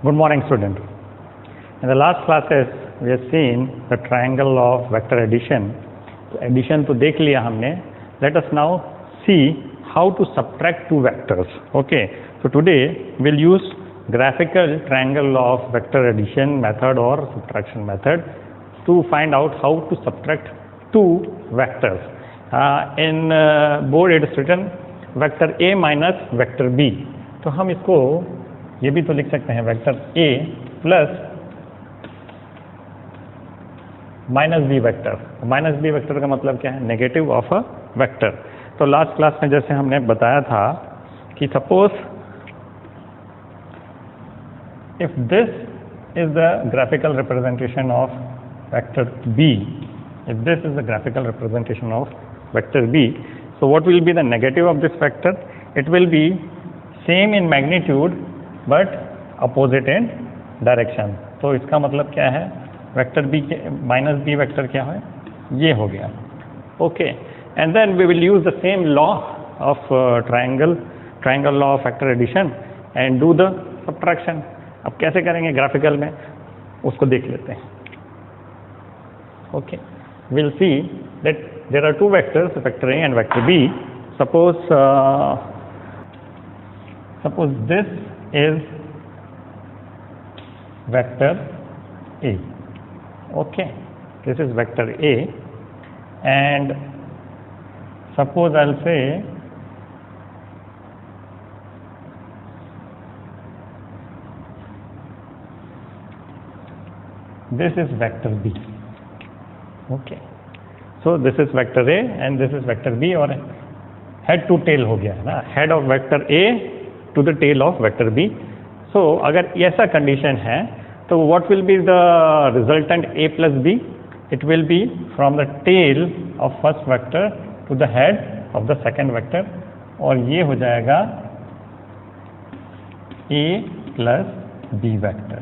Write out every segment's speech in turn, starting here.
Good morning, student. In the last classes, we have seen the triangle of vector addition. Addition तो देख लिया हमने. Let us now see how to subtract two vectors. Okay. So today we'll use graphical triangle of vector addition method or subtraction method to find out how to subtract two vectors. In board it is written vector A minus vector B. तो हम इसको ये भी तो लिख सकते हैं vector A plus minus B vector. Minus B vector का मतलब क्या है? Negative of a vector. तो लास्ट क्लास में जैसे हमने बताया था कि suppose if this is the graphical representation of vector B, if this is the graphical representation of vector B, so what will be the negative of this vector? It will be same in magnitude but opposite in direction. तो इसका मतलब क्या है? Vector B के minus B vector क्या है? ये हो गया. Okay, and then we will use the same law of triangle law of vector addition and do the subtraction. अब कैसे करेंगे ग्राफिकल में, उसको देख लेते हैं. Okay, we'll see that there are two vectors, vector A and vector B. Suppose this is vector A. Okay, this is vector A, and suppose I'll say this is vector B. Okay, so this is vector A and this is vector B, और head to tail हो गया है ना, head of vector A to the tail of vector B. So अगर ऐसा condition है तो what will be the resultant A plus B? It will be from the tail of first vector to the head of the second vector, और ये हो जाएगा A plus B vector,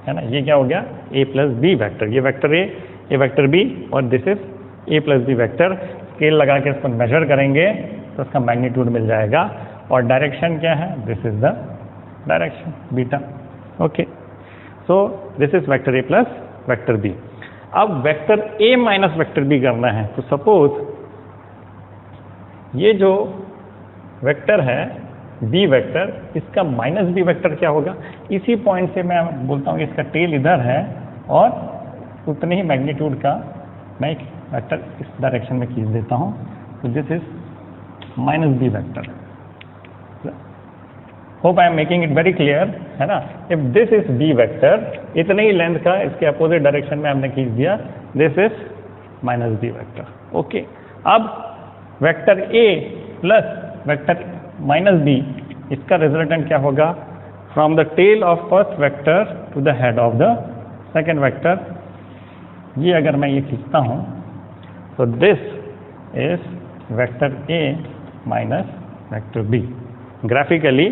है ना. ये क्या हो गया? A plus B vector. ये vector A, ये वेक्टर B, और this is A plus B vector. Scale लगा के इसको मेजर करेंगे तो इसका मैग्नीट्यूड मिल जाएगा. और डायरेक्शन क्या है? This is the direction beta. Okay, so this is vector A plus vector B. अब vector A minus vector B करना है. तो सपोज ये जो वेक्टर है B वेक्टर, इसका माइनस B वेक्टर क्या होगा? इसी पॉइंट से मैं बोलता हूँ कि इसका टेल इधर है और उतने ही मैग्नीट्यूड का मैं एक वेक्टर इस डायरेक्शन में खींच देता हूँ. तो this is minus B vector. Hope I am making it very clear, है ना. If this is B vector, इतने ही लेंथ का इसके अपोजिट डायरेक्शन में हमने खींच दिया. This is minus B vector. Okay, अब vector A plus vector minus B, इसका रिजल्टेंट क्या होगा? From the tail of first vector to the head of the second vector. ये अगर मैं ये खींचता हूँ तो this is vector A minus vector B. Graphically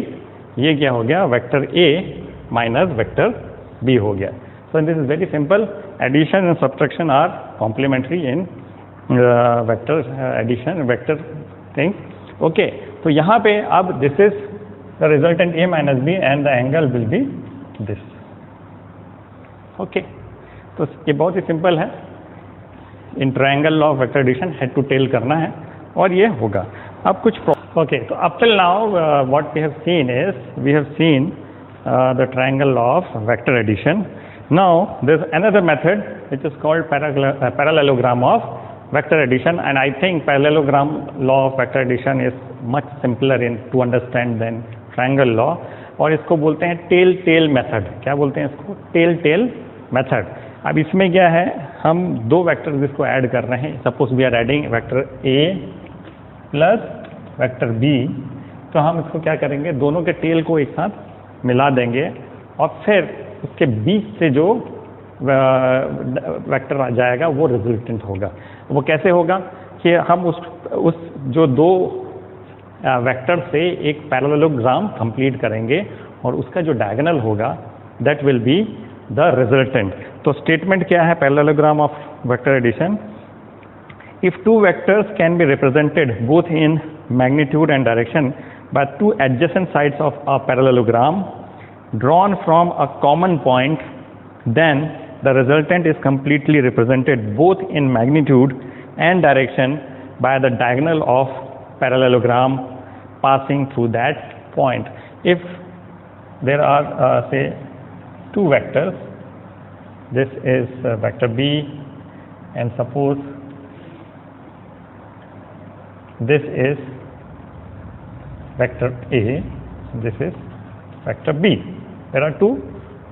ये क्या हो गया? Vector A minus vector B हो गया. So this is very simple. Addition and subtraction are complementary in vector addition vector thing. Okay, तो यहाँ पे अब this is the resultant A minus B and the angle will be this. Okay, तो ये बहुत ही सिंपल है. In triangle law of vector addition head to tail करना है और ये होगा. अब कुछ ओके, तो up till now what we have seen is we have seen the triangle law of vector addition. Now there is another method which is called parallelogram of vector addition, and I think parallelogram law of vector addition is much simpler in to understand than triangle law. और इसको बोलते हैं tell tail method. क्या बोलते हैं इसको? Tail tail method. अब इसमें क्या है, हम दो वेक्टर्स इसको ऐड कर रहे हैं. Suppose we are adding vector A plus vector B. तो हम इसको क्या करेंगे? दोनों के टेल को एक साथ मिला देंगे और फिर उसके बीच से जो वेक्टर आ जाएगा वो रिजल्टेंट होगा. वो कैसे होगा कि हम उस जो दो वेक्टर से एक पैरेललोग्राम कंप्लीट करेंगे और उसका जो डायगोनल होगा that will be the resultant. तो स्टेटमेंट क्या है parallelogram of vector addition? If two vectors can be represented both in magnitude and direction by two adjacent sides of a parallelogram, drawn from a common point, then the resultant is completely represented both in magnitude and direction by the diagonal of parallelogram passing through that point. If there are say two vectors, this is vector B, and suppose this is vector A, this is vector B. There are two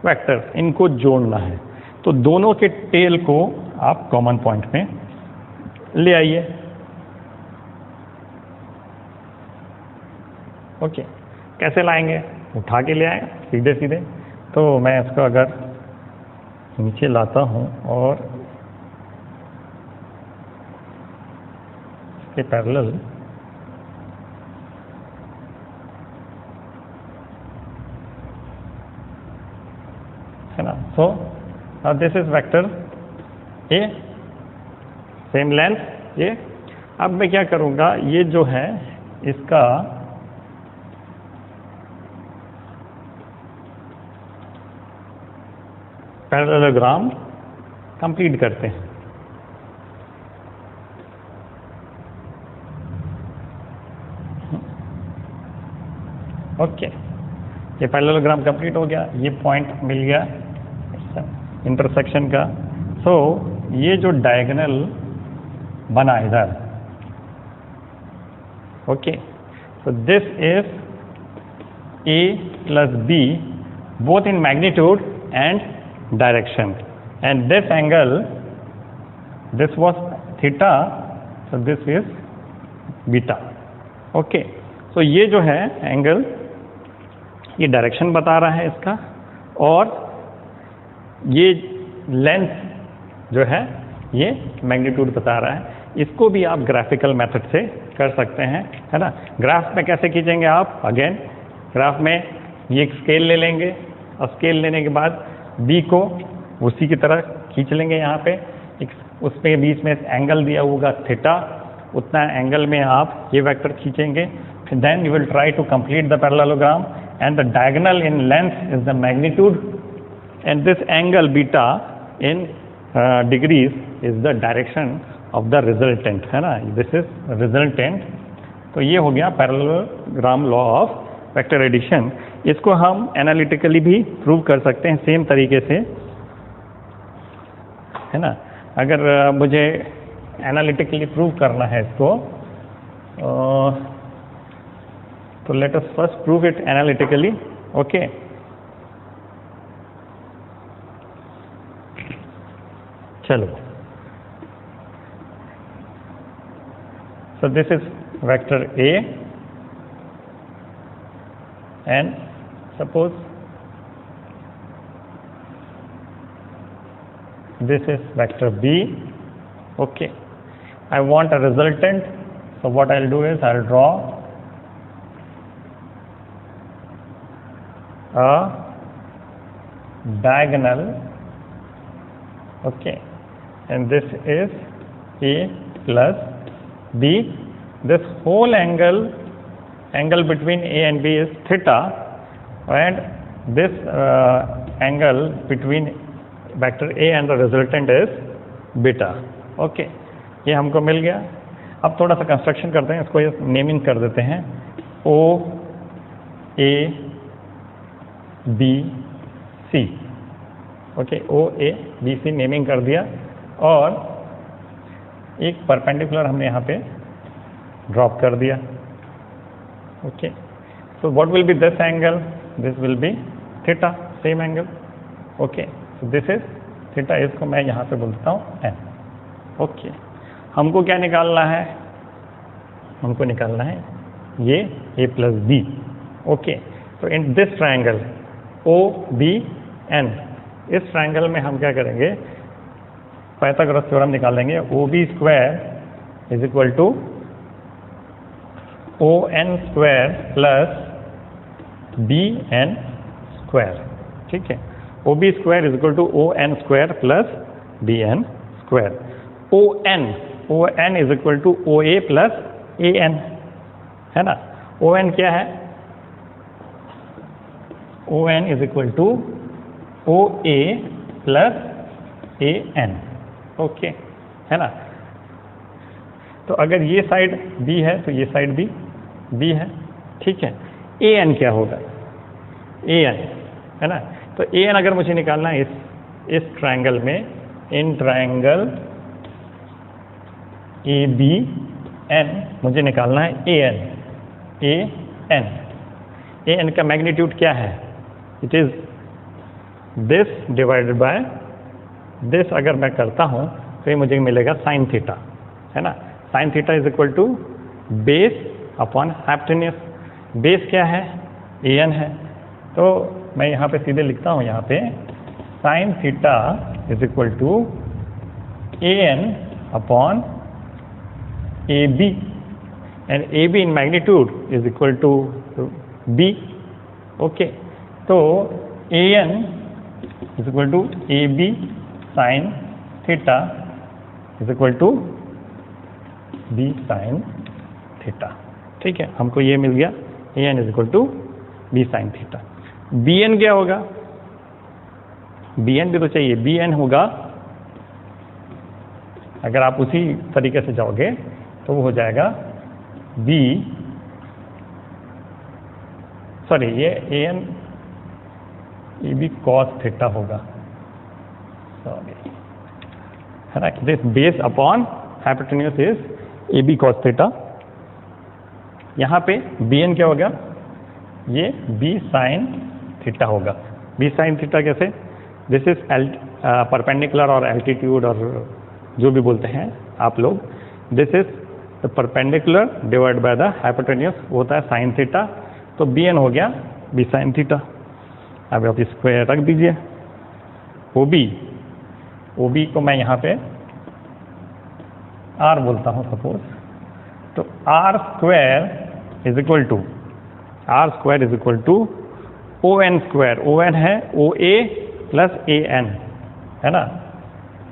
vectors, इनको जोड़ना है, तो दोनों के tell को आप common point में ले आइए। ओके, कैसे लाएंगे? उठा के ले आए सीधे सीधे। तो मैं इसको अगर नीचे लाता हूँ और इसके पैरेलल है ना, सो this is vector A, same length ये। अब मैं क्या करूँगा, ये जो है इसका पैरेललोग्राम कंप्लीट करते हैं। ओके, ये पैरेललोग्राम कंप्लीट हो गया, ये पॉइंट मिल गया इंटरसेक्शन का। सो ये जो डायगोनल बना इधर, okay, so this is A plus B both in magnitude and direction, and this angle, this was theta, so this is beta. Okay, so ये जो है एंगल, ये डायरेक्शन बता रहा है इसका, और ये लेंथ जो है ये मैग्नीट्यूड बता रहा है। इसको भी आप ग्राफिकल मेथड से कर सकते हैं, है ना। ग्राफ में कैसे खींचेंगे आप? अगेन ग्राफ में ये एक स्केल ले लेंगे, और स्केल लेने के बाद बी को उसी की तरह खींच लेंगे। यहाँ पे एक उसमें बीच में एंगल दिया होगा थीटा, उतना एंगल में आप ये वेक्टर खींचेंगे। Then you will try to complete the parallelogram, and the diagonal in length is the magnitude, and this angle beta in degrees is the direction of the resultant, है ना। This is resultant. तो ये हो गया parallelogram law of vector addition. इसको हम analytically भी prove कर सकते हैं सेम तरीके से, है ना। अगर मुझे एनालिटिकली प्रूव करना है इसको, तो let us first prove it analytically. Okay, चलो, so this is vector A, and suppose this is vector B. Okay, I want a resultant, so what I'll do is I'll draw a diagonal, okay, and this is A plus B. This whole angle between A and B is theta, and this angle between vector A and the resultant is beta. Okay, ये हमको मिल गया। अब थोड़ा सा construction करते हैं, इसको ये नेमिंग कर देते हैं O A B C। Okay, O A B C naming कर दिया, और एक परपेंडिकुलर हमने यहाँ पे ड्रॉप कर दिया। Okay, so what will be this angle? This will be theta, same angle. Okay, so this is theta, इसको मैं यहाँ पे बोलता हूँ n. Okay, हमको क्या निकालना है? हमको निकालना है ये a plus b. Okay, so in this triangle O B N, इस ट्रायंगल में हम क्या करेंगे? पाइथागोरस थ्योरम निकाल देंगे। O B square is equal to O N square plus B N square. ठीक है, O B square is equal to O N square plus B N square. O N is equal to O A plus A N, है ना। O N क्या है? O N is equal to O A plus A N, okay, है ना। तो अगर ये side B है तो ये साइड भी बी है, ठीक है। ए एन क्या होगा, ए एन, है ना। तो ए एन अगर मुझे निकालना है इस ट्रायंगल में, in triangle A B N मुझे निकालना है A N, A N. A N का मैग्नीट्यूड क्या है, it is this divided by this. अगर मैं करता हूं तो ये मुझे मिलेगा साइन थीटा, है ना। Sine theta is equal to base upon hypotenuse. Base क्या है, ए एन है। तो मैं यहाँ पे सीधे लिखता हूँ, यहाँ पे sine theta is equal to A N upon A B, and A B in magnitude is equal to B, okay. तो A N is equal to A B sine theta is equal to B sine theta, ठीक है। हमको ये मिल गया, A N is equal to B sine theta. B N क्या होगा, B N भी तो चाहिए, बी एन होगा, अगर आप उसी तरीके से जाओगे तो वो हो जाएगा बी, सॉरी ये A N A B cos theta होगा, सॉरी, है ना। This base upon hypotenuse is A B cos theta. यहाँ पे बी एन क्या होगा, ये बी साइन थीटा होगा। बी साइन थीटा कैसे, दिस इज परपेंडिकुलर और एल्टीट्यूड और जो भी बोलते हैं आप लोग, this is the perpendicular divide by the hypotenuse, होता है साइन थीटा। तो बी एन हो गया बी साइन थीटा। अब आप स्क्वायर रख दीजिए, ओ बी को मैं यहाँ पे आर बोलता हूँ सपोज, तो R square is equal to O N square. O N है O A plus A N, है ना,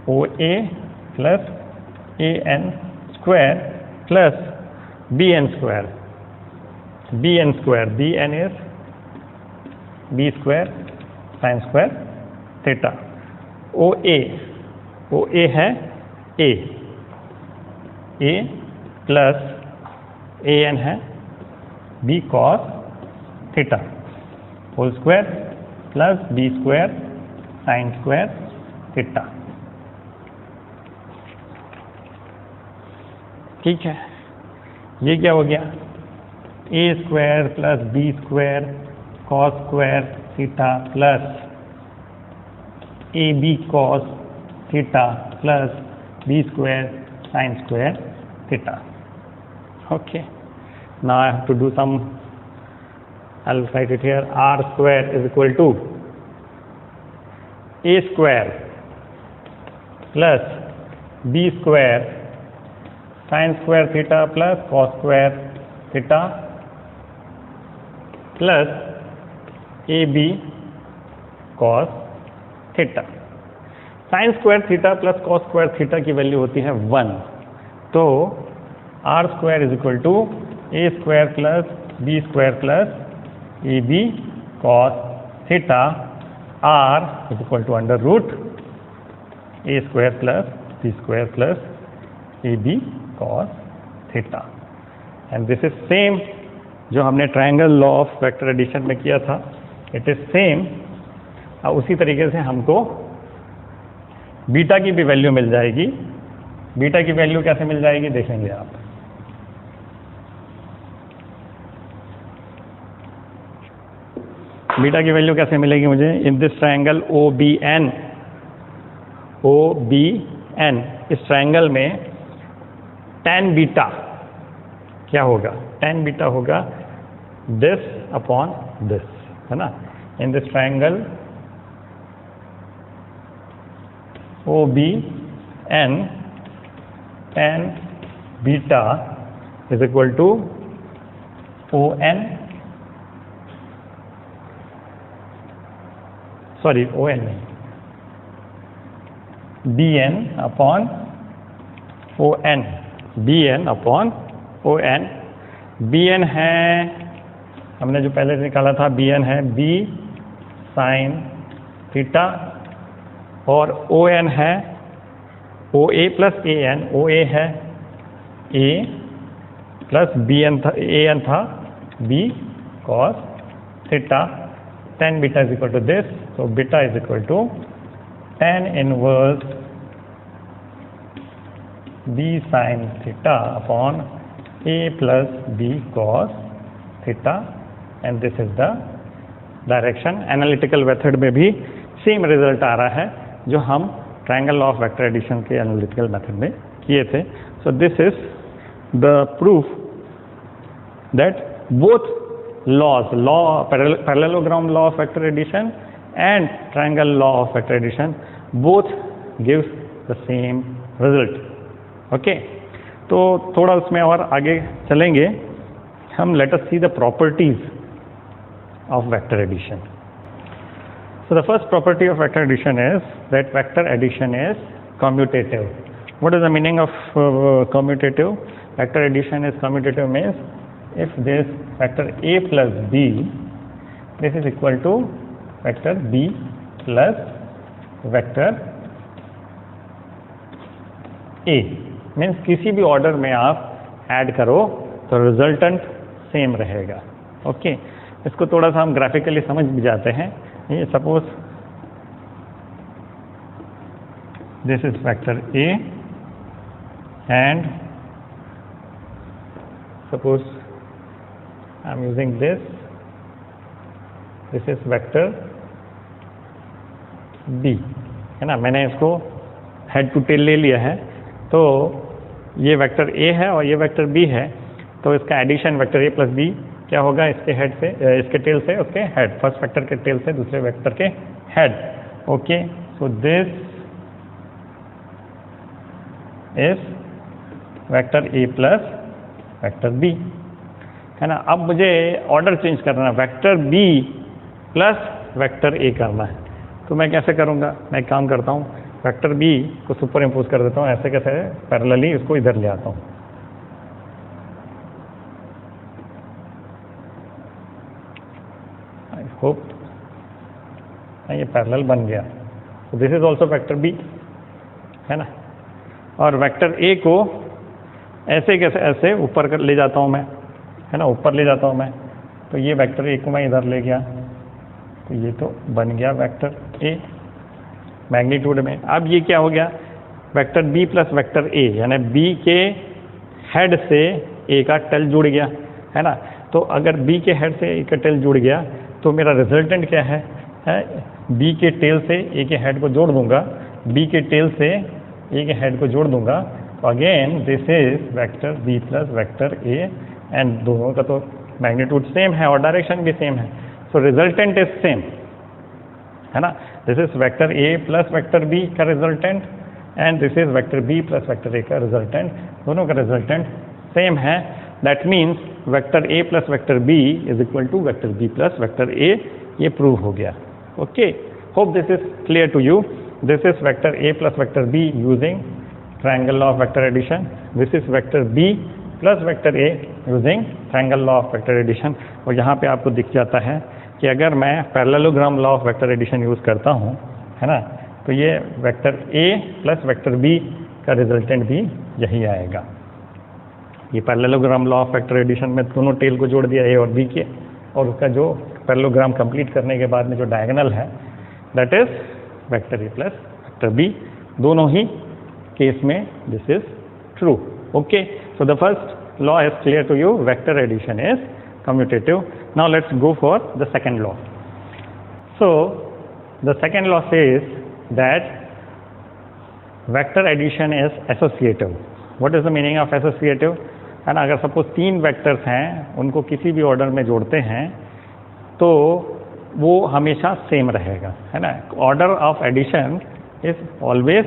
O A plus A N square plus B N square, B N square, B N is B square sine square theta. O A है A plus A N है B cos theta whole square plus B square sine square theta, ठीक है। ये क्या हो गया, A square plus B square cos square theta plus A B cos theta plus B square sine square theta, okay। Now I have to do some, I'll write it here, r square is equal to a square plus b square sin square theta plus cos square theta plus ab cos theta। Sine square theta plus cos square theta की value होती है 1, तो R square is equal to A square plus B square plus A B cos theta, R is equal to under root A square plus B square plus A B cos theta. And this is same जो हमने triangle law of vector addition में किया था, it is same. उसी तरीके से हमको beta की भी वैल्यू मिल जाएगी। बीटा की वैल्यू कैसे मिल जाएगी देखेंगे आप। बीटा की वैल्यू कैसे मिलेगी मुझे, in this triangle O B N, इस ट्रायंगल में tan बीटा क्या होगा, tan बीटा होगा दिस अपॉन दिस, है ना। In this triangle O B N, tan beta is equal to O N, sorry O N नहीं, B N upon O N, B N upon O N. B N है, हमने जो पहले निकाला था, B N है बी साइन थीटा, और O N है O A plus A N, O A है ए प्लस बी एन था, ए एन था B cos theta, tan beta is equal to this, so beta is equal to tan inverse b sin theta upon a plus b cos theta, and this is the direction. Analytical method में भी same result आ रहा है जो हम triangle law of vector addition के analytical method में किए थे। So this is the proof that both laws, parallelogram law of vector addition and triangle law of vector addition, both gives the same result. Okay, तो थोड़ा उसमें और आगे चलेंगे हम। let us see the properties of vector addition. So the first property of vector addition is that vector addition is commutative. What is the meaning of commutative? Vector addition is commutative means if this vector a plus b, this is equal to vector b plus vector a, means किसी भी order में आप add करो तो resultant same रहेगा। Okay, इसको थोड़ा सा हम ग्राफिकली समझ भी जाते हैं। ये suppose this is vector a and suppose I am using this is vector b, है ना। मैंने इसको हेड टू टेल ले लिया है, तो ये वेक्टर a है और ये वेक्टर b है, तो इसका addition vector a plus b क्या होगा, इसके हेड से, इसके टेल से उसके हेड, फर्स्ट वेक्टर के टेल से दूसरे वेक्टर के head. Okay, so this is vector a plus vector b, है ना। अब मुझे ऑर्डर चेंज करना है, vector b plus vector a करना है, तो मैं कैसे करूँगा, मैं एक काम करता हूँ, वेक्टर b को सुपर इम्पोज कर देता हूँ, ऐसे कैसे पैरेलली इसको इधर ले आता हूँ। आई होप ये पैरेलल बन गया। तो this is also vector b, है ना। और वेक्टर a को ऐसे कैसे, ऐसे ऊपर कर ले जाता हूँ मैं, है ना, ऊपर ले जाता हूँ मैं, तो ये वेक्टर a को मैं इधर ले गया, तो ये तो बन गया वेक्टर a मैग्नीट्यूड में। अब ये क्या हो गया, vector b plus vector a, यानी b के हेड से a का टेल जुड़ गया, है ना। तो अगर b के हेड से a का टेल जुड़ गया तो मेरा रिजल्टेंट क्या है, b के टेल से a के हेड को जोड़ दूंगा, b के टेल से a के हेड को जोड़ दूंगा, तो again this is vector b plus vector a, and दोनों का तो मैग्नीट्यूड सेम है और डायरेक्शन भी सेम है, सो रिजल्टेंट इज सेम, है ना। This is vector a plus vector b का resultant, and this is vector b plus vector a का रिजल्टेंट, दोनों का रिजल्टेंट सेम है। That means vector a plus vector b is equal to vector b plus vector a, ये prove हो गया। Okay, hope this is clear to you. This is vector a plus vector b using triangle law of vector addition, this is vector b plus vector a using triangle law of vector addition. और यहाँ पे आपको दिख जाता है कि अगर मैं parallelogram law of vector addition use करता हूँ, है ना, तो ये vector a plus vector b का रिजल्टेंट भी यही आएगा। ये parallelogram law of vector addition में दोनों टेल को जोड़ दिया a और b के, और उसका जो पैरेललोग्राम कंप्लीट करने के बाद में जो डायगोनल है that is vector a plus vector b, दोनों ही केस में this is true. Okay, so the first law is clear to you, vector addition is commutative. Now let's go for the second law. So the second law says that vector addition is associative. What is the meaning of associative? है ना, अगर suppose तीन vectors हैं, उनको किसी भी order में जोड़ते हैं तो वो हमेशा सेम रहेगा, है ना। Order of addition is always,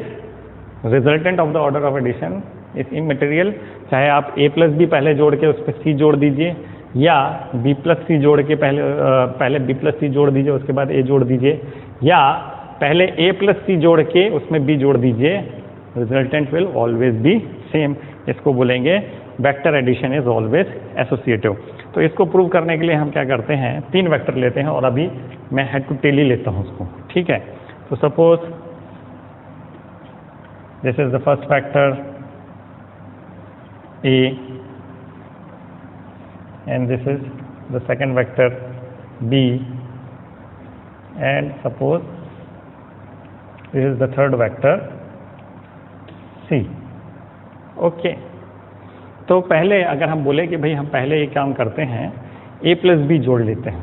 resultant of the order of addition is immaterial, चाहे आप a प्लस बी पहले जोड़ के उस पर c जोड़ दीजिए, या b प्लस सी जोड़ के पहले b प्लस सी जोड़ दीजिए, उसके बाद a जोड़ दीजिए, या पहले a प्लस सी जोड़ के उसमें b जोड़ दीजिए, resultant will always be same. इसको बोलेंगे vector addition is always associative. तो इसको प्रूव करने के लिए हम क्या करते हैं, 3 वेक्टर लेते हैं और अभी मैं हेड टू टेल ही लेता हूँ उसको, ठीक है। तो suppose this is the first vector A and this is the second vector B and suppose this is the third vector C, okay. तो पहले अगर हम बोले कि भाई हम पहले ये काम करते हैं, A प्लस बी जोड़ लेते हैं,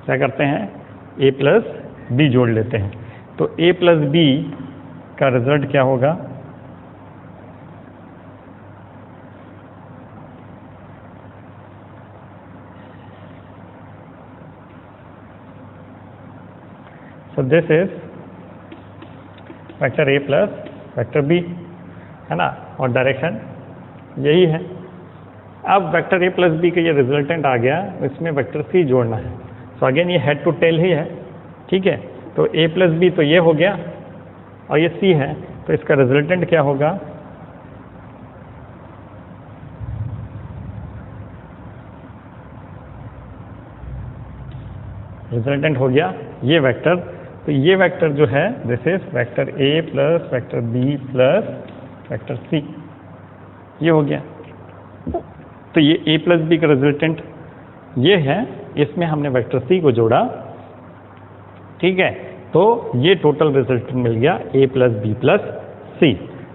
क्या करते हैं, A प्लस बी जोड़ लेते हैं। तो A प्लस बी का रिजल्ट क्या होगा, so this is vector A plus vector B, है ना, और डायरेक्शन यही है। अब वेक्टर A प्लस बी का ये रिजल्टेंट आ गया, इसमें वेक्टर C जोड़ना है। सो अगेन ये हेड टू टेल ही है, ठीक है। तो A प्लस बी तो ये हो गया और ये C है, तो इसका रिजल्टेंट क्या होगा, रिजल्टेंट हो गया ये वेक्टर। तो ये वेक्टर जो है this is vector A plus vector B plus vector C, ये हो गया। तो ये A प्लस बी का रिजल्टेंट ये है, इसमें हमने वेक्टर C को जोड़ा, ठीक है। तो ये टोटल रिजल्टेंट मिल गया A plus B plus C।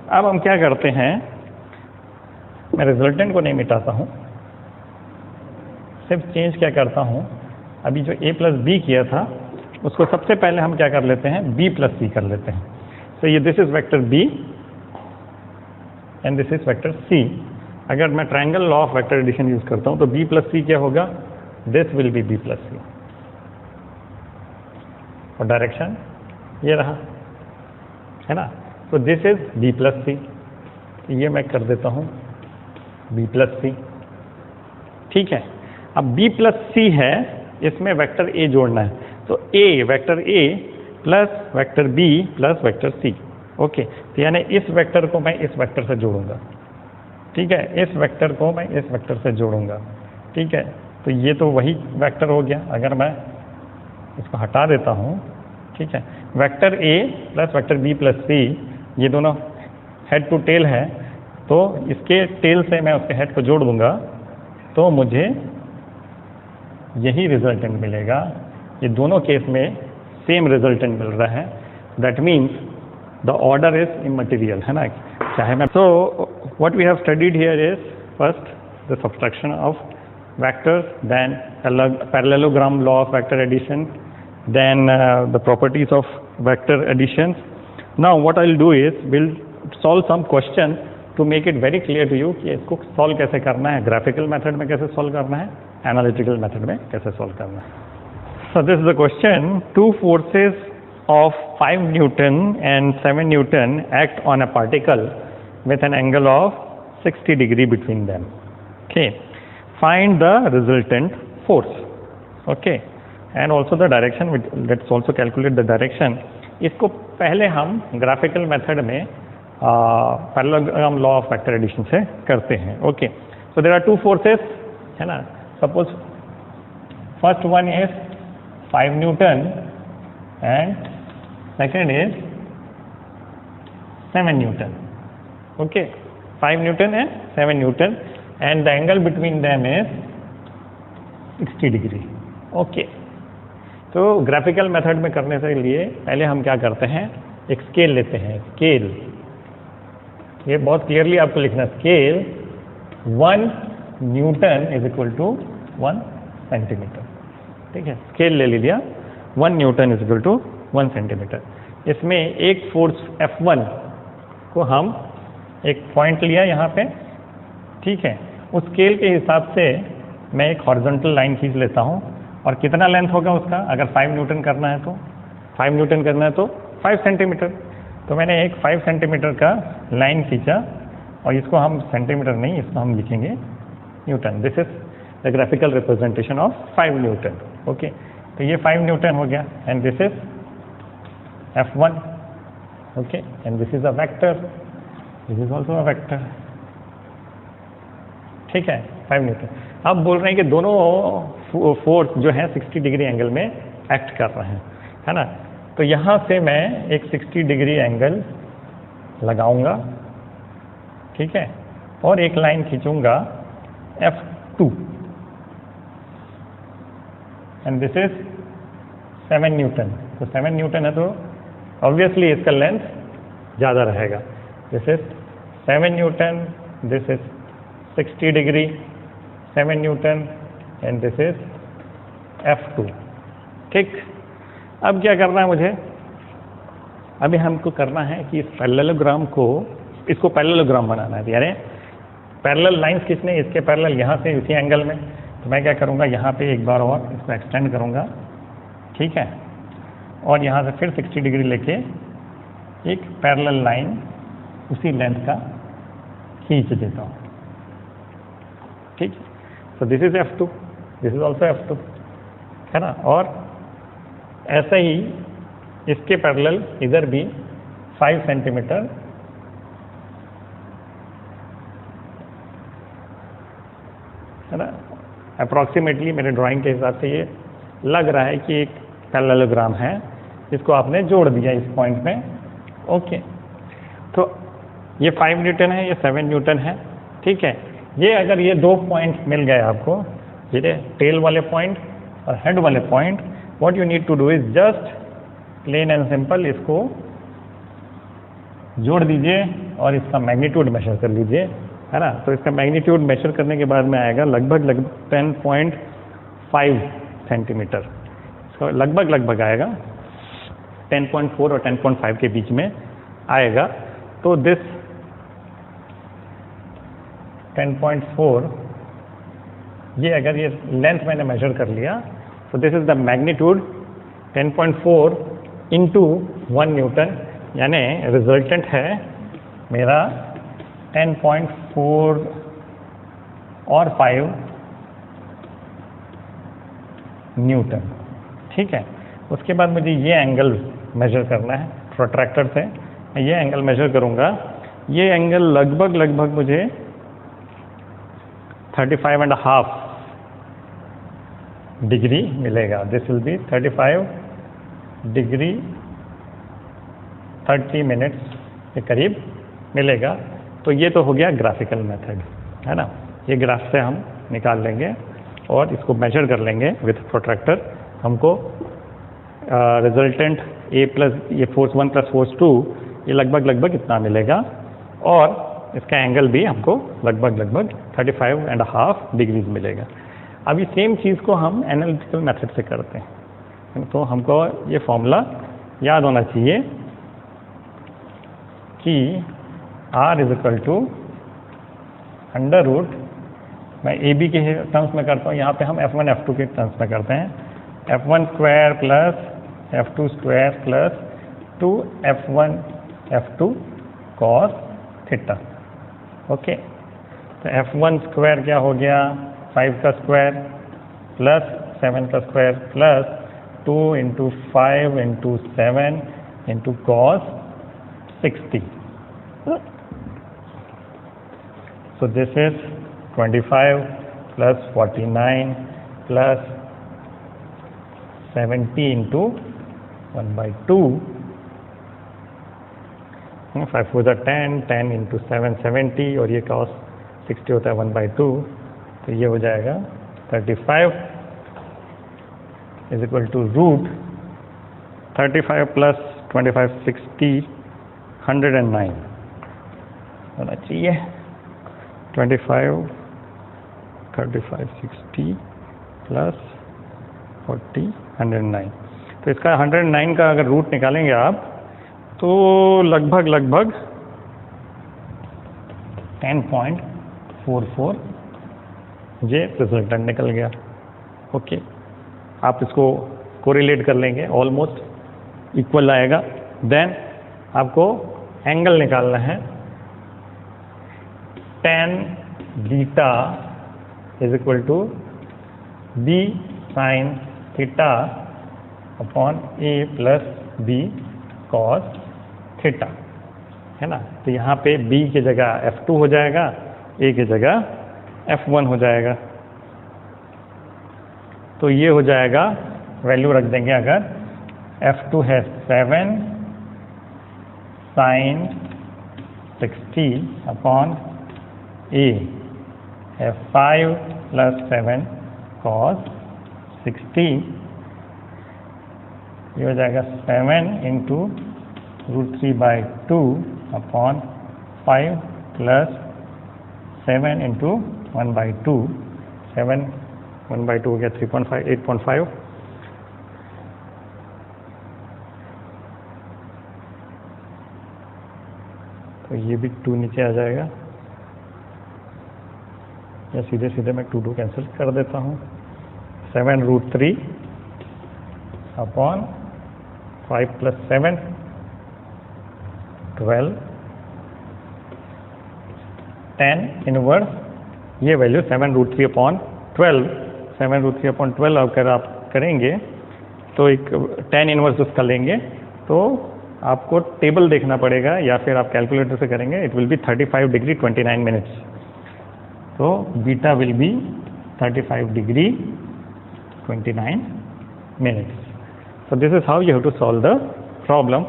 अब हम क्या करते हैं, मैं रिजल्टेंट को नहीं मिटाता हूँ, सिर्फ चेंज क्या करता हूँ, अभी जो A प्लस बी किया था उसको सबसे पहले हम क्या कर लेते हैं, B प्लस C कर लेते हैं। तो ये this is vector B and this is vector C। अगर मैं triangle law of vector addition use करता हूँ तो B प्लस C क्या होगा, this will be B plus C, और डायरेक्शन ये रहा, है ना। तो this is B plus C, ये मैं कर देता हूँ B प्लस C, ठीक है। अब B प्लस C है, इसमें वेक्टर A जोड़ना है, तो A vector A plus vector B plus vector C, okay. तो यानी इस वेक्टर को मैं इस वेक्टर से जोड़ूंगा, ठीक है, इस वेक्टर को मैं इस वेक्टर से जोड़ूंगा, ठीक है। तो ये तो वही वेक्टर हो गया। अगर मैं इसको हटा देता हूँ, ठीक है, vector A plus vector B plus C, ये दोनों हेड टू टेल है, तो इसके टेल से मैं उसके हेड को जोड़ दूंगा, तो मुझे यही रिजल्टेंट मिलेगा। ये दोनों केस में सेम रिजल्टेंट मिल रहा है, that means the order is immaterial, है ना, चाहे मैं। So what we have studied here is first the subtraction of vectors, then parallelogram law of vector addition, then the properties of vector additions. Now what I'll do is we'll solve some question to make it very clear to you कि इसको solve कैसे करना है, graphical method में कैसे solve करना है, analytical method में कैसे solve करना है। So this is the question, two forces of 5 Newton and 7 Newton act on a particle with an angle of 60 degree between them. Okay, find the resultant force. Okay. And also the direction, let's also calculate the direction. इसको पहले हम graphical method में parallelogram law of vector addition से करते हैं, okay. So there are two forces, है ना। Suppose first one is 5 newton and second is 7 newton, okay. 5 newton and 7 newton and the angle between them is 60 degree, okay. तो graphical method में करने से लिए पहले हम क्या करते हैं, एक स्केल लेते हैं, स्केल, ये बहुत क्लियरली आपको लिखना, scale 1 newton is equal to 1 centimetre, ठीक है। स्केल ले लिया, 1 newton is equal to 1 centimetre. इसमें एक फोर्स F1 को हम एक पॉइंट लिया यहाँ पे, ठीक है। उस स्केल के हिसाब से मैं एक हॉरिजॉन्टल लाइन खींच लेता हूँ, और कितना लेंथ होगा उसका, अगर 5 न्यूटन करना है तो 5 न्यूटन करना है तो 5 सेंटीमीटर। तो मैंने एक 5 सेंटीमीटर का लाइन खींचा, और इसको हम सेंटीमीटर नहीं, इसको हम लिखेंगे Newton. This is the graphical representation of 5 Newton, okay. तो ये 5 न्यूटन हो गया, and this is F1, okay, and this is a vector, this is also a vector, ठीक है, 5 न्यूटन। अब बोल रहे हैं कि दोनों फोर्स जो है 60 डिग्री एंगल में एक्ट कर रहे हैं, है ना। तो यहाँ से मैं एक 60 डिग्री एंगल लगाऊंगा, ठीक है, और एक लाइन खींचूंगा F2 and this is 7 newton. तो 7 न्यूटन है तो ऑब्वियसली इसका लेंथ ज़्यादा रहेगा। This is 7 Newton, this is 60 degree, 7 newton and this is F2। ठीक, अब क्या करना है मुझे, अभी हमको करना है कि इस पैरेललोग्राम को, इसको पैरेललोग्राम बनाना है, यानी पैरेलल लाइंस किसने, इसके पैरेलल यहाँ से इसी एंगल में। तो मैं क्या करूँगा, यहाँ पे एक बार और इसको एक्सटेंड करूँगा, ठीक है, और यहाँ से फिर 60 डिग्री लेके एक पैरेलल लाइन उसी लेंथ का खींच देता हूँ। ठीक, तो this is F2, this is also F2, है ना। और ऐसे ही इसके पैरेलल इधर भी 5 सेंटीमीटर है ना, अप्रॉक्सीमेटली मेरे ड्राइंग के हिसाब से ये लग रहा है कि एक पैरेललोग्राम है, इसको आपने जोड़ दिया इस पॉइंट में। ओके, तो ये 5 न्यूटन है, ये 7 न्यूटन है, ठीक है। ये अगर ये 2 पॉइंट मिल गए आपको, ये टेल वाले पॉइंट और हेड वाले point, what you need to do is just plain and simple इसको जोड़ दीजिए और इसका मैग्नीट्यूड मेजर कर लीजिए, है ना। तो इसका मैग्नीट्यूड मेजर करने के बाद में आएगा लगभग 10.5 सेंटीमीटर, इसका लगभग आएगा 10.4 और 10.5 के बीच में आएगा। तो दिस 10.4, ये अगर ये लेंथ मैंने मेजर कर लिया, तो this is the magnitude 10.4 into 1 Newton, यानी रिजल्टेंट है मेरा 10.4 और 5 न्यूटन, ठीक है। उसके बाद मुझे ये एंगल मेजर करना है प्रोट्रैक्टर से, मैं ये एंगल मेजर करूँगा। ये एंगल लगभग मुझे 35.5 डिग्री मिलेगा। This will be 35 degree 30 minutes के करीब मिलेगा। तो ये तो हो गया ग्राफिकल मेथड, है ना। ये ग्राफ से हम निकाल लेंगे और इसको मेजर कर लेंगे विथ प्रोट्रैक्टर। हमको रिजल्टेंट ए प्लस ये फोर्स 1 प्लस फोर्स 2 ये लगभग इतना मिलेगा, और इसका एंगल भी हमको लगभग 35.5 डिग्रीज मिलेगा। अभी सेम चीज़ को हम एनालिटिकल मेथड से करते हैं। तो हमको ये फॉर्मूला याद होना चाहिए कि R is equal to under root, मैं ए बी के टर्म्स में करता हूँ, यहाँ पे हम F1 F2 के टर्म्स में करते हैं। F1 square plus F2 square plus 2F1 F2 cos theta. Okay, तो F1 स्क्वायर क्या हो गया, 5 का स्क्वायर प्लस 7 का square plus 2 into 5 into 7 into cos 60। So this is 25 plus 49 plus 70 into 1/2. 5 4 10, 10 into 7 70, और ये cos 60 होता है 1/2। तो ये हो जाएगा 35 is equal to root 35 plus 25 60 109 होना चाहिए। 25 35 60 प्लस 40 109। तो इसका 109 का अगर रूट निकालेंगे आप तो लगभग 10.44 ये रिजल्टेंट निकल गया। ओके, आप इसको कोरिलेट कर लेंगे, ऑलमोस्ट इक्वल आएगा। देन आपको एंगल निकालना है, tan beta is equal to B sine theta upon A plus B cos theta, है ना। तो यहाँ पे b की जगह F2 हो जाएगा, a की जगह F1 हो जाएगा। तो ये हो जाएगा, वैल्यू रख देंगे अगर F2 है 7 sin 60 अपॉन A है 5 प्लस 7 cos 60, ये हो जाएगा 7 इंटू √3/2 अपॉन 5 प्लस 7 इंटू 1/2, 7 1/2 हो गया 3.5 8.5, तो ये भी 2 नीचे आ जाएगा, या सीधे सीधे मैं 2 कैंसिल कर देता हूँ। 7√3 अपॉन 5 प्लस 7 12 10 इनवर्स, ये वैल्यू 7√3 अपॉन 12, 7√3 अपॉन 12 अगर आप करेंगे तो एक 10 इनवर्स उसका लेंगे तो आपको टेबल देखना पड़ेगा, या फिर आप कैलकुलेटर से करेंगे, it will be 35 degree 29 minutes. तो beta will be 35 degree 29 minutes. So this is how you have to solve the problem.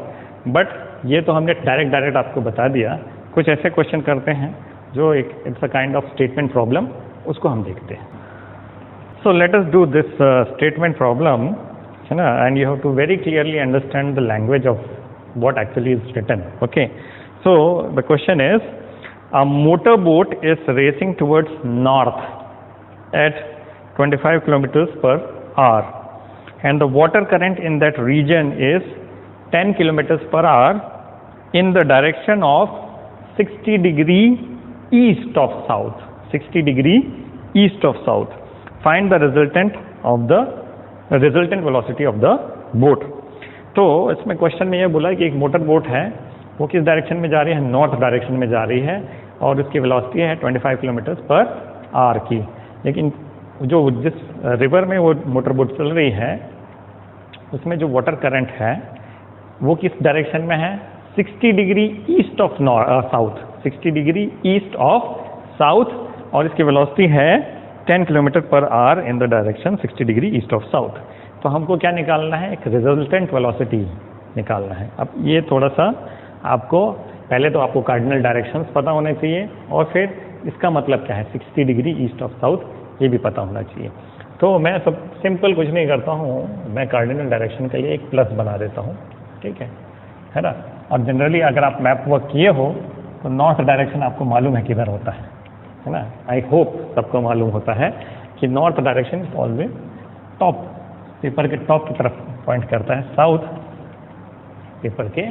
But ये तो हमने डायरेक्ट आपको बता दिया। कुछ ऐसे क्वेश्चन करते हैं जो एक it's a kind of statement problem, उसको हम देखते हैं। So let us do this statement problem, है ना, and you have to very clearly understand the language of what actually is written. Okay, so the question is, a motorboat is racing towards north at 25 kilometers per hour and the water current in that region is 10 kilometers per hour in the direction of 60 degree east of south, 60 degree east of south. Find the resultant velocity of the boat. तो इसमें question में ये बोला कि एक motor boat है, वो किस डायरेक्शन में जा रही है, नॉर्थ डायरेक्शन में जा रही है, और उसकी वेलोसिटी है 25 किलोमीटर पर आवर की। लेकिन जो जिस रिवर में वो मोटर बोट चल रही है उसमें जो वाटर करंट है वो किस डायरेक्शन में है, 60 degree east of south, 60 degree east of south, और इसकी वेलोसिटी है 10 kilometre per hour in the direction 60 degree east of south. तो हमको क्या निकालना है, एक रिजल्टेंट वेलोसिटी निकालना है। अब ये थोड़ा सा आपको पहले तो आपको कार्डिनल डायरेक्शंस पता होने चाहिए, और फिर इसका मतलब क्या है 60 डिग्री ईस्ट ऑफ साउथ, ये भी पता होना चाहिए। तो मैं सब सिंपल कुछ नहीं करता हूँ, मैं कार्डिनल डायरेक्शन के लिए एक प्लस बना देता हूँ, ठीक है ना। और जनरली अगर आप मैप वर्क किए हो तो नॉर्थ डायरेक्शन आपको मालूम है किधर होता है ना। आई होप सबको मालूम होता है कि north direction is always top, paper के टॉप की तरफ पॉइंट करता है, साउथ पेपर के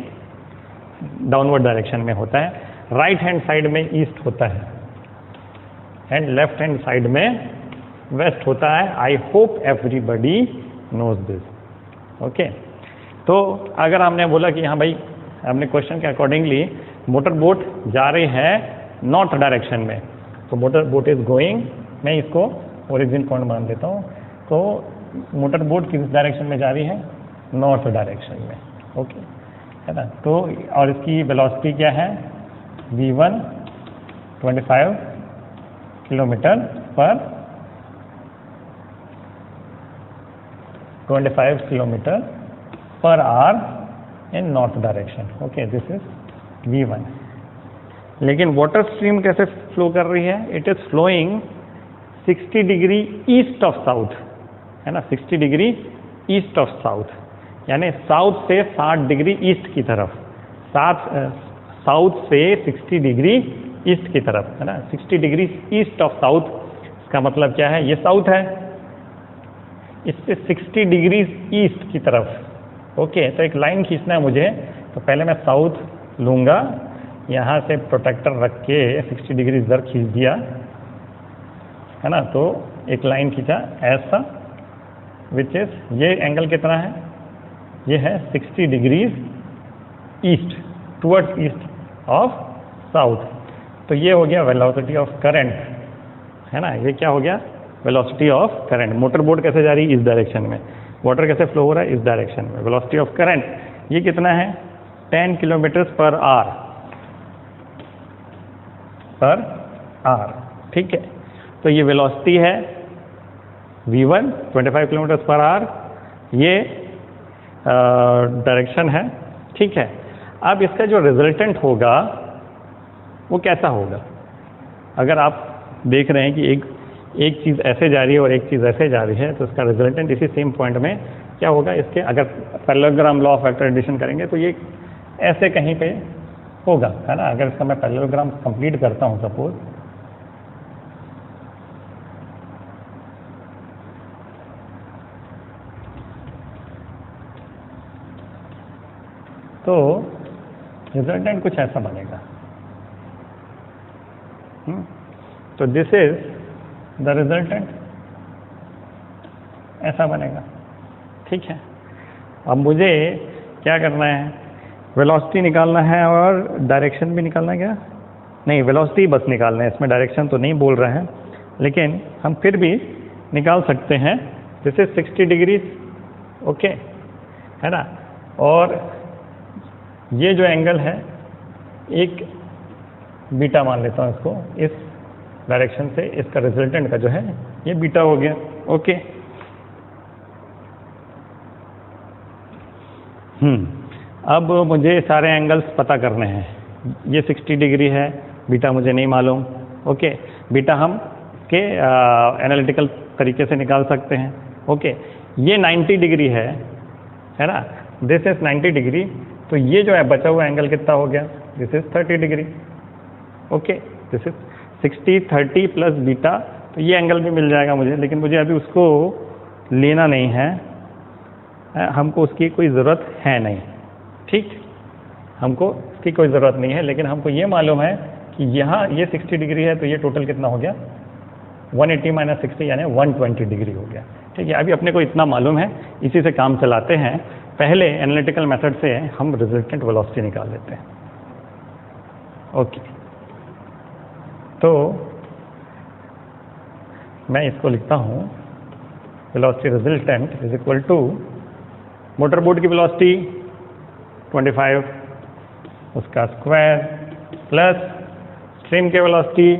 डाउनवर्ड डायरेक्शन में होता है, राइट हैंड साइड में ईस्ट होता है एंड लेफ्ट हैंड साइड में वेस्ट होता है। I hope everybody knows this, okay. तो अगर हमने बोला कि हाँ भाई, हमने क्वेश्चन के अकॉर्डिंगली मोटर बोट जा रही है नॉर्थ डायरेक्शन में, तो मोटर बोट इज गोइंग, मैं इसको ओरिजिन पॉइंट मान देता हूँ, तो मोटर बोट किस डायरेक्शन में जा रही है, नॉर्थ डायरेक्शन में, ओके, है ना। तो और इसकी वेलोसिटी क्या है, v1 25 किलोमीटर पर 25 kilometre per hour in north direction, okay, this is v1। लेकिन वाटर स्ट्रीम कैसे फ्लो कर रही है, it is flowing 60 degree east of south, है ना, 60 डिग्री ईस्ट ऑफ साउथ, यानी साउथ से 60 डिग्री ईस्ट की तरफ, साउथ से 60 डिग्री ईस्ट की तरफ, है ना, 60 डिग्री ईस्ट ऑफ साउथ। इसका मतलब क्या है, ये साउथ है, इससे 60 डिग्री ईस्ट की तरफ, ओके। तो एक लाइन खींचना है मुझे, तो पहले मैं साउथ लूँगा, यहाँ से प्रोटेक्टर रख के 60 डिग्री इधर खींच दिया, है ना, तो एक लाइन खींचा ऐसा, विच इज, ये एंगल कितना है, ये है 60 degrees east, towards east of south. तो ये हो गया वेलोसिटी ऑफ करंट, है ना, ये क्या हो गया, velocity of current. Motor boat कैसे जा रही है, इस डायरेक्शन में, वाटर कैसे फ्लो हो रहा है, इस डायरेक्शन में। वेलोसिटी ऑफ करंट ये कितना है, 10 किलोमीटर पर आवर, ठीक है। तो ये वेलोसिटी है v1 25 किलोमीटर पर आवर, ये डायरेक्शन है, ठीक है। अब इसका जो रिजल्टेंट होगा वो कैसा होगा? अगर आप देख रहे हैं कि एक चीज़ ऐसे जा रही है और एक चीज़ ऐसे जा रही है, तो इसका रिजल्टेंट इसी सेम पॉइंट में क्या होगा? इसके अगर parallelogram law of vector addition करेंगे तो ये ऐसे कहीं पे होगा, है ना। अगर इसका मैं पैरेललोग्राम कंप्लीट करता हूँ सपोज, तो रिजल्टेंट कुछ ऐसा बनेगा। तो दिस इज द रिजल्टेंट, ऐसा बनेगा, ठीक है। अब मुझे क्या करना है? वेलोसिटी निकालना है और डायरेक्शन भी निकालना है क्या? नहीं, वेलोसिटी बस निकालना है, इसमें डायरेक्शन तो नहीं बोल रहा है, लेकिन हम फिर भी निकाल सकते हैं। दिस इज 60 डिग्री, ओके, है ना। और ये जो एंगल है, एक बीटा मान लेता हूँ इसको, इस डायरेक्शन से इसका रिजल्टेंट का जो है ये बीटा हो गया, ओके। अब मुझे सारे एंगल्स पता करने हैं। ये 60 डिग्री है, बीटा मुझे नहीं मालूम, ओके। बीटा हम के एनालिटिकल तरीके से निकाल सकते हैं, ओके। ये 90 डिग्री है ना, दिस इज 90 डिग्री, तो ये जो है बचा हुआ एंगल कितना हो गया? This is 30 degree, okay. This is 60 30 plus beta, तो ये एंगल भी मिल जाएगा मुझे, लेकिन मुझे अभी उसको लेना नहीं है, हमको उसकी कोई ज़रूरत है नहीं, ठीक। हमको इसकी कोई ज़रूरत नहीं है, लेकिन हमको ये मालूम है कि यहाँ ये 60 डिग्री है, तो ये टोटल कितना हो गया? 180 माइनस 60 यानी 120 डिग्री हो गया, ठीक है। अभी अपने को इतना मालूम है, इसी से काम चलाते हैं। पहले एनालिटिकल मेथड से हम रिजल्टेंट वेलोसिटी निकाल लेते हैं, ओके। तो मैं इसको लिखता हूँ, velocity resultant is equal to motor boat की वेलोसिटी 25 उसका स्क्वायर प्लस स्ट्रीम के वेलोसिटी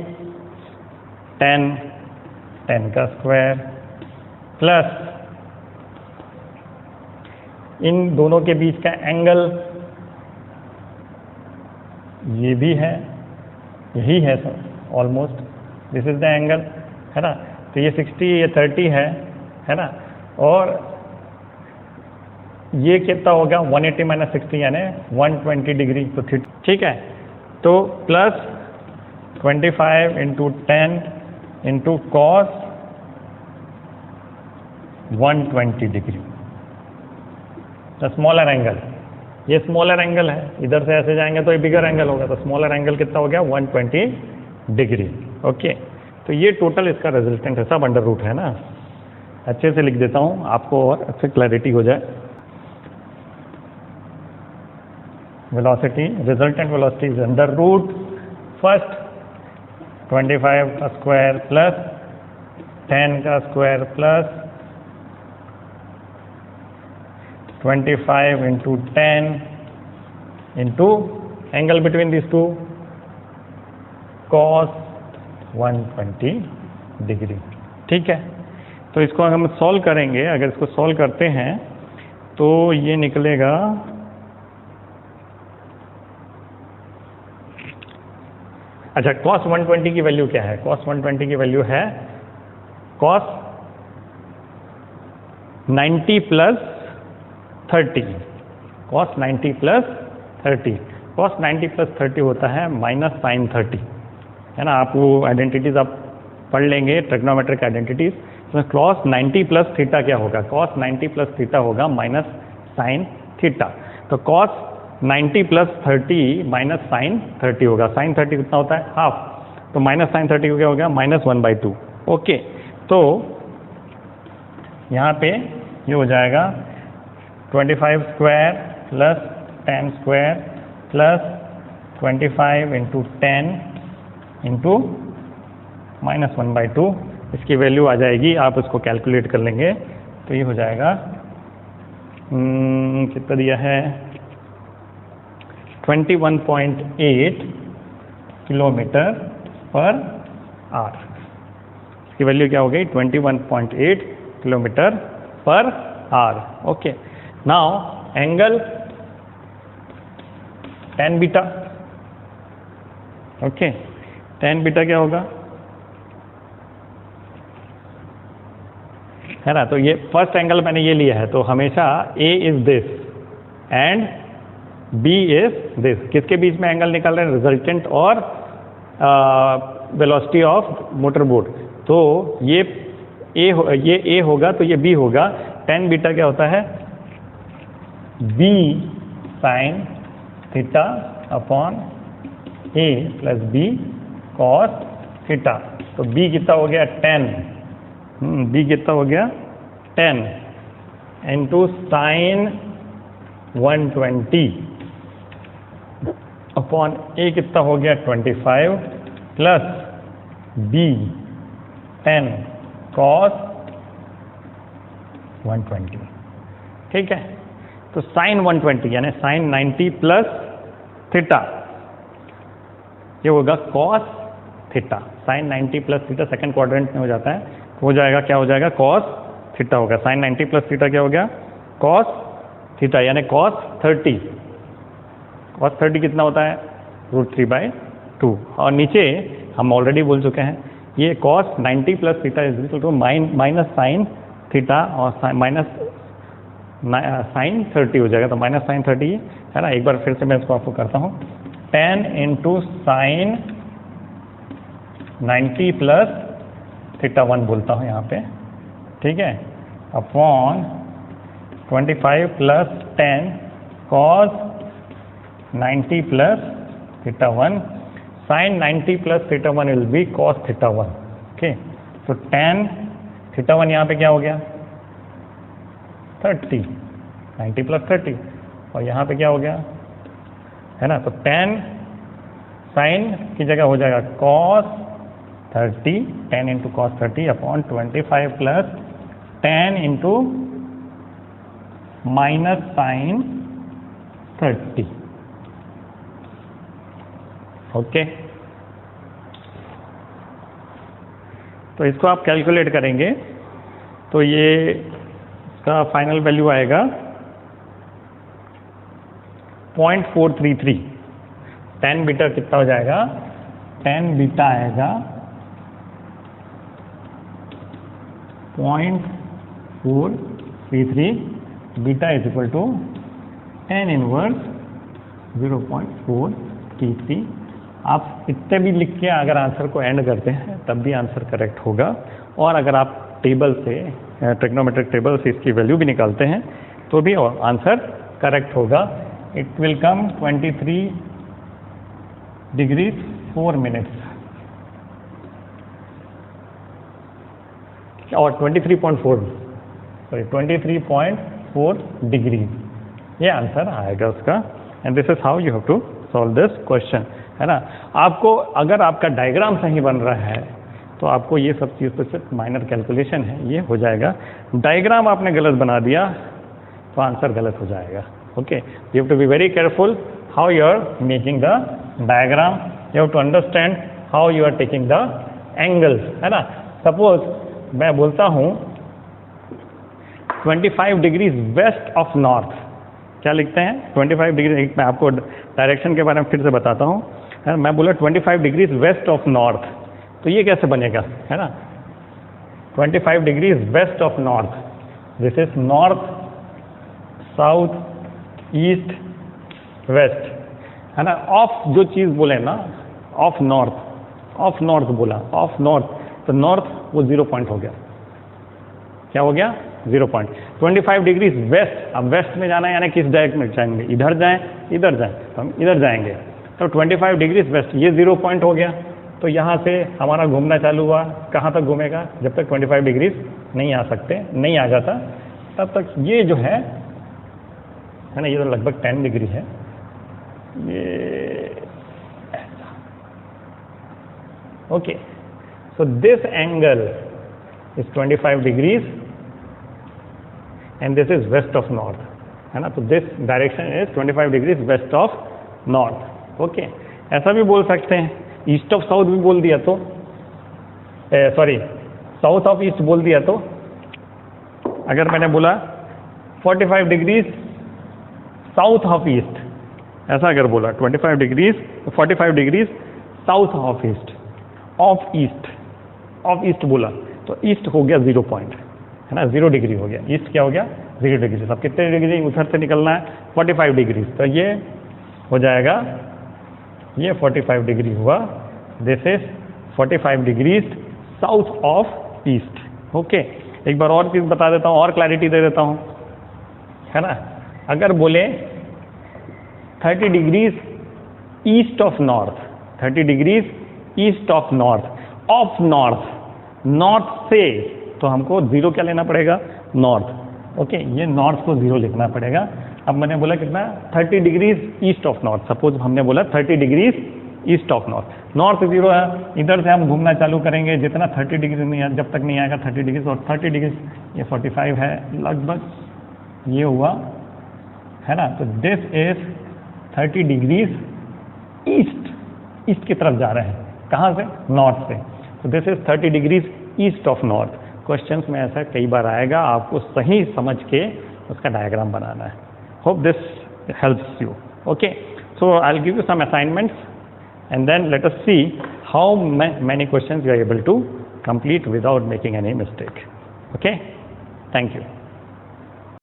10 का स्क्वायर प्लस इन दोनों के बीच का एंगल ये भी है, यही है almost, this is the angle, है ना। तो ये 60 ये 30 है ना। और ये कितना हो गया? 180 माइनस 60 यानी 120 डिग्री, तो ठीक है। तो plus 25 into 10 into cos 120 degree, the smaller angle. ये स्मॉलर एंगल है, इधर से ऐसे जाएंगे तो ये बिगर एंगल होगा, तो स्मॉलर एंगल कितना हो गया? 120 डिग्री, ओके। तो ये टोटल इसका रिजल्टेंट है, सब अंडर रूट है ना। अच्छे से लिख देता हूँ आपको और अच्छे क्लैरिटी हो जाए। Velocity, resultant velocity is under root first 25 का स्क्वायर प्लस 10 का square plus 25 into 10 into angle between this two cos 120 degree, ठीक है। तो इसको हम सॉल्व करेंगे, अगर इसको सॉल्व करते हैं तो ये निकलेगा, अच्छा cos 120 की वैल्यू क्या है? cos 120 की वैल्यू है cos 90 plus 30, cos 90 plus 30, cos 90 plus 30 होता है माइनस साइन 30, है ना। आप वो आइडेंटिटीज आप पढ़ लेंगे, ट्रिग्नोमेट्रिक आइडेंटिटीज। तो cos 90 प्लस थीटा क्या होगा? cos 90 प्लस थीटा होगा माइनस साइन थीटा। तो cos 90 प्लस 30 माइनस साइन 30 होगा। साइन 30 कितना होता है? हाफ, तो माइनस साइन 30 क्या हो गया? -1/2, ओके। तो यहाँ पे ये हो जाएगा 25 square plus 10 square plus 25 into 10 into -1/2, इसकी वैल्यू आ जाएगी, आप इसको कैलकुलेट कर लेंगे तो ये हो जाएगा कितना दिया है? 21.8 किलोमीटर पर आवर, इसकी वैल्यू क्या हो गई 21.8 kilometre per our. Okay, now angle tan beta. Okay, tan beta क्या होगा, है ना। तो ये फर्स्ट एंगल मैंने ये लिया है, तो हमेशा A is this and B is this. किसके बीच में एंगल निकल रहे हैं, रिजल्टेंट और वेलोसिटी ऑफ मोटर बोट। तो ये A होगा तो ये B होगा। tan बीटा क्या होता है, B sign theta upon A plus B cos theta. तो B कितना हो गया 10, B कितना हो गया 10 इंटू साइन 120 अपॉन A कितना हो गया 25 प्लस B 10 कॉस 120। ठीक है, तो साइन 120 यानी साइन 90 प्लस थीटा, ये होगा cos theta. Sine 90 plus theta second quadrant में हो जाता है, तो हो जाएगा क्या हो जाएगा कॉस थीटा होगा। साइन 90 प्लस थीटा क्या हो गया कॉस थीटा, यानी कॉस 30। कॉस 30 कितना होता है √3/2। और नीचे हम ऑलरेडी बोल चुके हैं, ये cos 90 plus theta is equal to minus sine theta और माइनस साइन 30 हो जाएगा। तो माइनस साइन 30 है ना। एक बार फिर से मैं इसको आपको करता हूँ, 10 इंटू साइन 90 प्लस थीटा 1 बोलता हूँ यहाँ पे, ठीक है, upon 25 plus 10 cos 90 plus theta 1। Sine 90 plus theta 1 will be cos theta 1। Okay, तो tan थीटा 1 यहाँ पे क्या हो गया 30, 90 प्लस 30, और यहाँ पे क्या हो गया, है ना। तो tan साइन की जगह हो जाएगा cos 30, 10 into cos 30 upon 25 plus 10 into minus sine 30। Okay, तो इसको आप कैलकुलेट करेंगे तो ये इसका फाइनल वैल्यू आएगा 0.433। tan बीटा कितना हो जाएगा, tan बीटा आएगा 0.433, beta is equal to tan inverse 0.433। आप इतने भी लिख के अगर आंसर को एंड करते हैं तब भी आंसर करेक्ट होगा, और अगर आप टेबल से ट्रिग्नोमेट्रिक टेबल से इसकी वैल्यू भी निकालते हैं तो भी आंसर करेक्ट होगा। It will come 23 degree 4 minutes और 23.4 डिग्री, ये आंसर आएगा उसका। And this is how you have to solve this question, है ना। आपको अगर आपका डायग्राम सही बन रहा है तो आपको ये सब चीज़ तो सिर्फ माइनर कैलकुलेशन है, ये हो जाएगा। डायग्राम आपने गलत बना दिया तो आंसर गलत हो जाएगा। Okay, you have to be very careful how you are making the diagram, you have to understand how you are taking the angles, है ना। सपोज मैं बोलता हूँ 25 डिग्री वेस्ट ऑफ नॉर्थ, क्या लिखते हैं 25 डिग्री। मैं आपको डायरेक्शन के बारे में फिर से बताता हूँ, मैं बोला 25 डिग्री वेस्ट ऑफ नॉर्थ, तो ये कैसे बनेगा, है ना। 25 degree west of north, this is north south east west, है ना। ऑफ जो चीज़ बोले ना, ऑफ नॉर्थ बोला, ऑफ नॉर्थ, तो नॉर्थ वो 0 पॉइंट हो गया। क्या हो गया 0 पॉइंट। 25 डिग्री वेस्ट, अब वेस्ट में जाना है यानी किस डायरेक्शन में जाएंगे, इधर जाएं इधर जाएं, तो हम इधर जाएंगे। तो 25 डिग्री वेस्ट, ये 0 पॉइंट हो गया। तो यहाँ से हमारा घूमना चालू हुआ, कहाँ तक घूमेगा, जब तक 25 डिग्री नहीं आ जाता तब तक ये जो है ना, ये तो लगभग 10 डिग्री है, ये ऐसा। Okay, so this angle is 25 degrees and this is west of north, है ना। तो this direction is 25 degrees west of north. Okay, ऐसा भी बोल सकते हैं, ईस्ट ऑफ साउथ भी बोल दिया तो सॉरी साउथ ऑफ ईस्ट बोल दिया तो अगर मैंने बोला 45 डिग्रीज साउथ ऑफ ईस्ट, ऐसा अगर बोला 25 degrees 45 degrees south of east, of east बोला तो ईस्ट हो गया 0 पॉइंट, है ना, 0 डिग्री हो गया। ईस्ट क्या हो गया? 0 डिग्री। अब कितने डिग्री उधर से निकलना है? 45 डिग्री। तो ये हो जाएगा, ये 45 डिग्री हुआ, this is 45 degrees south of east. Okay, एक बार और चीज़ बता देता हूँ और क्लैरिटी दे देता हूँ, है ना। अगर बोले 30 degrees east of north, 30 degrees east of north, of north, north से, तो हमको 0 क्या लेना पड़ेगा? नॉर्थ। ओके, ये नॉर्थ को 0 लिखना पड़ेगा। अब मैंने बोला कितना? 30 degrees east of north. Suppose हमने बोला 30 degrees east of north, north 0 है, इधर से हम घूमना चालू करेंगे, जितना 30 डिग्री नहीं, जब तक नहीं आएगा 30 डिग्री, और 30 डिग्री ये 45 है लगभग, ये हुआ, है ना। तो दिस इज 30 डिग्रीज ईस्ट की तरफ जा रहे हैं, कहाँ से? नॉर्थ से। तो this is 30 degrees east of north. Questions में ऐसा कई बार आएगा, आपको सही समझ के उसका डायग्राम बनाना है। Hope this helps you. Okay, so I will give you some assignments and then let us see how many questions you are able to complete without making any mistake. Okay, thank you.